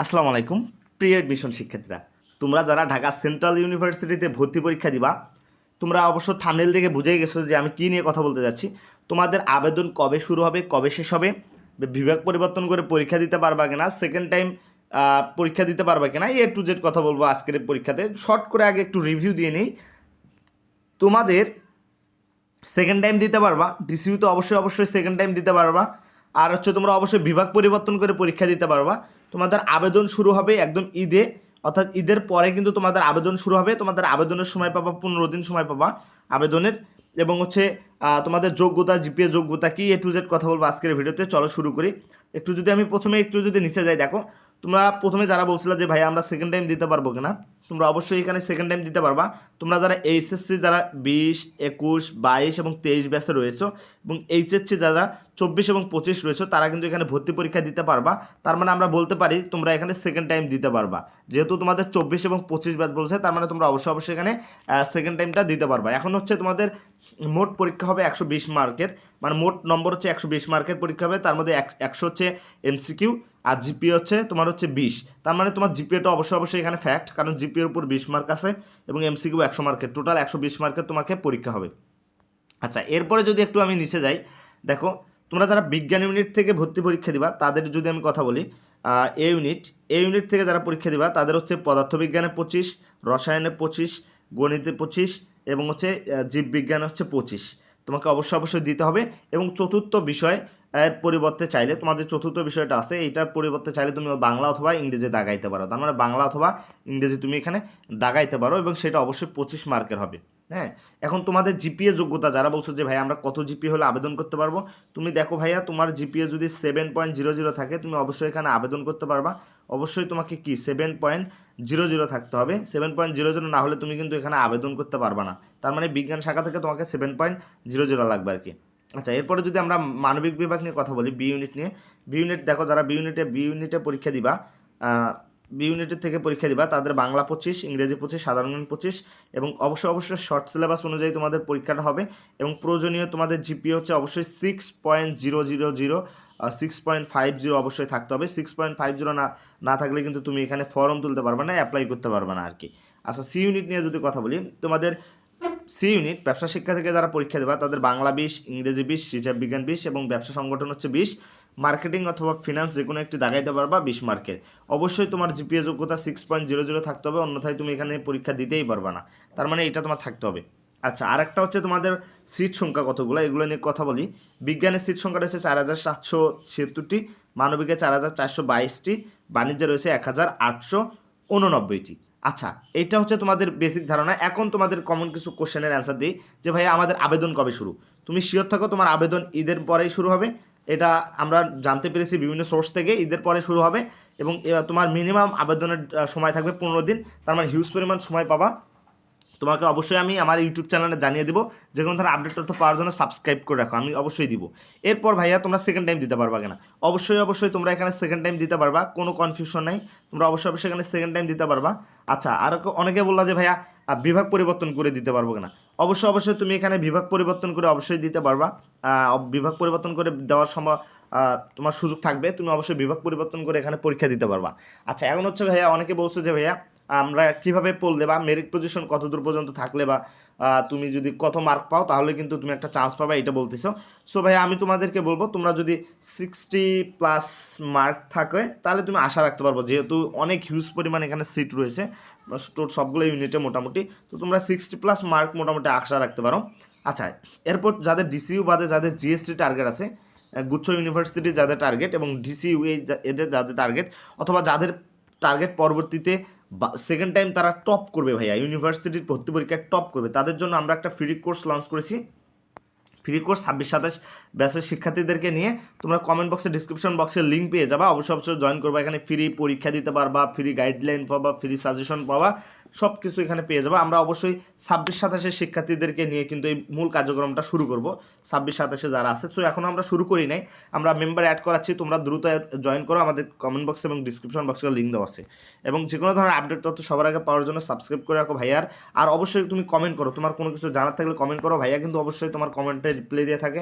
আসসালামু আলাইকুম প্রিয় এডমিশন শিক্ষার্থীরা, তোমরা যারা ঢাকা সেন্ট্রাল ইউনিভার্সিটিতে ভর্তি পরীক্ষা দিবা, তোমরা অবশ্য থাম্বনেল দেখে বুঝেই গেছো যে আমি কী নিয়ে কথা বলতে যাচ্ছি। তোমাদের আবেদন কবে শুরু হবে, কবে শেষ হবে, বিভাগ পরিবর্তন করে পরীক্ষা দিতে পারবা কিনা, সেকেন্ড টাইম পরীক্ষা দিতে পারবা কিনা, টু জেড কথা বলবো আজকের পরীক্ষাতে। শর্ট করে আগে একটু রিভিউ দিয়ে নিই। তোমাদের সেকেন্ড টাইম দিতে পারবা, ডিসিউ তো অবশ্যই সেকেন্ড টাইম দিতে পারবা। আর হচ্ছে তোমরা অবশ্যই বিভাগ পরিবর্তন করে পরীক্ষা দিতে পারবা। তোমাদের আবেদন শুরু হবে একদম ঈদে, অর্থাৎ ঈদের পরে কিন্তু তোমাদের আবেদন শুরু হবে। তোমাদের আবেদনের সময় পাবা 15 দিন সময় পাবা আবেদনের। এবং হচ্ছে তোমাদের যোগ্যতা, জিপিএ যোগ্যতা কি, টু জেড কথা বলবো আজকের ভিডিওতে। চলো শুরু করি। আমি প্রথমে যদি নিচে যাই, দেখো তোমরা প্রথমে যারা বলছিলে যে ভাই আমরা সেকেন্ড টাইম দিতে পারবো কিনা, তোমরা অবশ্যই এখানে সেকেন্ড টাইম দিতে পারবা। তোমরা যারা এইচএসসি যারা 20, 21, 22 এবং 23 ব্যাচে রয়েছো, এবং এইচএসসি যারা 24 এবং 25 রয়েছো, তারা কিন্তু এখানে ভর্তি পরীক্ষা দিতে পারবা। তার মানে আমরা বলতে পারি তোমরা এখানে সেকেন্ড টাইম দিতে পারবা। যেহেতু তোমাদের 24 এবং 25 ব্যাচ বলছে, তার মানে তোমরা অবশ্যই এখানে সেকেন্ড টাইমটা দিতে পারবা। এখন হচ্ছে তোমাদের মোট পরীক্ষা হবে 120 মার্কের, মানে মোট নম্বর হচ্ছে 120 মার্কের পরীক্ষা হবে। তার মধ্যে 100 হচ্ছে এমসিকিউ, আর জিপিএ হচ্ছে তোমার হচ্ছে 20। তার মানে তোমার জিপিএটা অবশ্যই এখানে ফ্যাক্ট, কারণ জিপিএর উপর 20 মার্ক আছে এবং এমসিকিউ 100 মার্কের, টোটাল 120 মার্কের তোমাকে পরীক্ষা হবে। আচ্ছা, এরপরে যদি একটু আমি নিচে যাই, দেখো তোমরা যারা বিজ্ঞান ইউনিট থেকে ভর্তি পরীক্ষা দিবা, তাদের যদি আমি কথা বলি, এ ইউনিট থেকে যারা পরীক্ষা দিবা তাদের হচ্ছে পদার্থবিজ্ঞানে 25, রসায়নে 25, গণিতে 25 এবং হচ্ছে জীববিজ্ঞানে হচ্ছে 25। তোমাকে অবশ্যই দিতে হবে। এবং চতুর্থ বিষয় এর পরিবর্তে চাইলে, তোমার যে চতুর্থ বিষয়টা আছে এইটার পরিবর্তে চাইলে তুমি বাংলা অথবা ইংরেজি দাগাইতে পারো। তার মানে বাংলা অথবা ইংরেজি তুমি এখানে দাগাইতে পারো, এবং সেটা অবশ্যই 25 মার্কের হবে। হ্যাঁ, এখন তোমাদের জিপিএ যোগ্যতা যারা বলছো যে ভাই আমরা কত জিপিএ হলে আবেদন করতে পারবো, তুমি দেখো ভাইয়া, তোমার জিপিএ যদি 7.00 থাকে, তুমি অবশ্যই এখানে আবেদন করতে পারবা। অবশ্যই তোমাকে কি 7.00 থাকতে হবে। 7.00 না হলে তুমি কিন্তু এখানে আবেদন করতে পারবা না। তার মানে বিজ্ঞান শাখা থেকে তোমাকে 7.00 লাগবে আর কি। আচ্ছা, এরপরে যদি আমরা মানবিক বিভাগ নিয়ে কথা বলি, বি ইউনিট নিয়ে, বি ইউনিট দেখো যারা বি ইউনিটে পরীক্ষা দিবা, বি ইউনিটের থেকে পরীক্ষা দিবা, তাদের বাংলা 25, ইংরেজি 25, সাধারণ 25 এবং অবশ্যই শর্ট সিলেবাস অনুযায়ী তোমাদের পরীক্ষাটা হবে। এবং প্রয়োজনীয় তোমাদের জিপিএ হচ্ছে অবশ্যই 6.000, 6.50 অবশ্যই থাকতে হবে। 6.50 না থাকলে কিন্তু তুমি এখানে ফর্ম তুলতে পারবে না, অ্যাপ্লাই করতে পারবে না আর কি। আচ্ছা, সি ইউনিট নিয়ে যদি কথা বলি, তোমাদের সি ইউনিট ব্যবসা শিক্ষা থেকে যারা পরীক্ষা দেবা, তাদের বাংলা 20, ইংরেজি 20, হিসাব বিজ্ঞান 20 এবং ব্যবসা সংগঠন হচ্ছে 20। মার্কেটিং অথবা ফিনান্স যে কোনো একটি দাগাইতে পারবা 20 মার্কের। অবশ্যই তোমার জিপিএ যোগ্যতা 6.00 থাকতে হবে, অন্যথায় তুমি এখানে পরীক্ষা দিতেই পারবা না। তার মানে এটা তোমার থাকতে হবে। আচ্ছা, আরেকটা হচ্ছে তোমাদের সিট সংখ্যা কতগুলো, এগুলো নিয়ে কথা বলি। বিজ্ঞানের সিট সংখ্যা রয়েছে 4776টি, মানবিকে 4422টি, বাণিজ্যে রয়েছে 1889টি। আচ্ছা, এটা হচ্ছে তোমাদের বেসিক ধারণা। এখন তোমাদের কমন কিছু কোশ্চেনের অ্যান্সার দিই, যে ভাইয়া আমাদের আবেদন কবে শুরু। তুমি শিওর থাকো তোমার আবেদন ঈদের পরেই শুরু হবে। এটা আমরা জানতে পেরেছি বিভিন্ন সোর্স থেকে, ঈদের পরে শুরু হবে। এবং তোমার মিনিমাম আবেদনের সময় থাকবে 15 দিন। তার মানে হিউজ পরিমাণ সময় পাবা। তোমাকে অবশ্যই আমি আমার ইউটিউব চ্যানেলে জানিয়ে দিব। যে কোনো ধরনের আপডেট তথ্য পাওয়ার জন্য সাবস্ক্রাইব করে রাখো, আমি অবশ্যই দিব। এরপর ভাইয়া তোমরা সেকেন্ড টাইম দিতে পারবা কিনা, অবশ্যই তোমরা এখানে সেকেন্ড টাইম দিতে পারবা, কোনো কনফিউশন নাই। তোমরা অবশ্যই এখানে সেকেন্ড টাইম দিতে পারবা। আচ্ছা, আর অনেকে বললা যে ভাইয়া বিভাগ পরিবর্তন করে দিতে পারবো কিনা, অবশ্যই তুমি এখানে বিভাগ পরিবর্তন করে অবশ্যই দিতে পারবা। বিভাগ পরিবর্তন করে দেওয়ার সময় তোমার সুযোগ থাকবে, তুমি অবশ্যই বিভাগ পরিবর্তন করে এখানে পরীক্ষা দিতে পারবা। আচ্ছা, এখন হচ্ছে ভাইয়া অনেকে বলছে যে ভাইয়া আমরা কিভাবে পড়লে বা মেরিট পজিশন কত দূর পর্যন্ত থাকলে বা তুমি যদি কত মার্ক পাও তাহলে কিন্তু তুমি একটা চান্স পাবা, এটা বলতেছো। সো ভাই আমি তোমাদেরকে বলবো, তোমরা যদি 60+ মার্ক থাকে তাহলে তুমি আশা রাখতে পারবো, যেহেতু অনেক হিউজ পরিমাণ এখানে সিট রয়েছে সবগুলো ইউনিটে মোটামুটি। তো তোমরা 60+ মার্ক মোটামুটি আশা রাখতে পারো। আচ্ছা, এরপর যাদের ডিসিইউ বাদে যাদের জিএসটি টার্গেট আছে, গুচ্ছ ইউনিভার্সিটি যাদের টার্গেট এবং ডিসিইউ এদের যাদের টার্গেট, অথবা যাদের টার্গেট পরবর্তীতে সেকেন্ড টাইম তারা টপ করবে ভাইয়া, ইউনিভার্সিটির ভর্তি পরীক্ষায় টপ করবে, তাদের জন্য আমরা একটা ফ্রি কোর্স লঞ্চ করেছি। ফ্রি কোর্স 26-27 ব্যাচের শিক্ষার্থীদেরকে নিয়ে তোমরা কমেন্ট বক্সে ডিসক্রিপশন বক্সে লিঙ্ক পেয়ে যাবা, অবশ্যই জয়েন করবা। এখানে ফ্রি পরীক্ষা দিতে পারবা, ফ্রি গাইডলাইন পাবা, ফ্রি সাজেশন পাবা, সব কিছু এখানে পেয়ে যাবা। আমরা অবশ্যই 26-27 শিক্ষার্থীদেরকে নিয়ে কিন্তু এই মূল কার্যক্রমটা শুরু করব, 26-27 যারা আছে। সো এখনও আমরা শুরু করি নাই, আমরা মেম্বার অ্যাড করাচ্ছি, তোমরা দ্রুত জয়েন করো। আমাদের কমেন্ট বক্সে এবং ডিসক্রিপশন বক্সে লিঙ্ক দেওয়া আছে। এবং যে কোনো ধরনের আপডেট তথ্য সবার আগে পাওয়ার জন্য সাবস্ক্রাইব করে রাখো ভাইয়ার। আর অবশ্যই তুমি কমেন্ট করো, তোমার কোনো কিছু জানার থাকলে কমেন্ট করো, ভাইয়া কিন্তু অবশ্যই তোমার কমেন্টে রিপ্লাই দিয়ে থাকে।